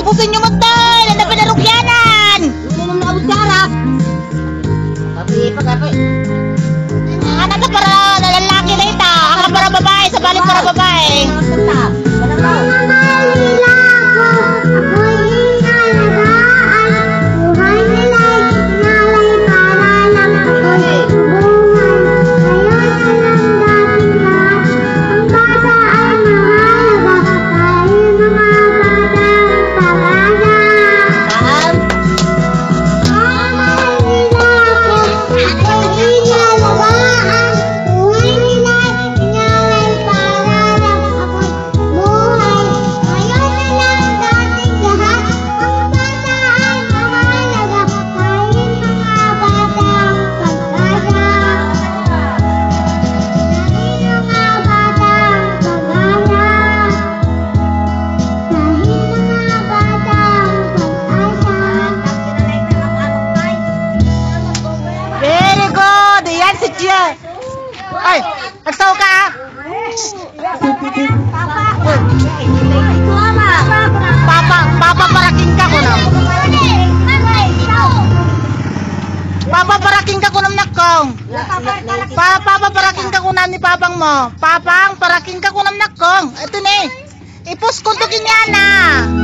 Bukin nyo magdal! Ano pa narukyanan? Hindi naman ako sarap. Pag-ipag. Ano ka para lalaki na ito? Ako para babae, sa balik para babae. Ay, nagsaw ka ah? Papa paraking ka ko na. Papa paraking ka ko na nakong. Papa paraking ka ko na ni papang mo. Papang paraking ka ko na nakong. Ito ni. Ipos ko to kinyana.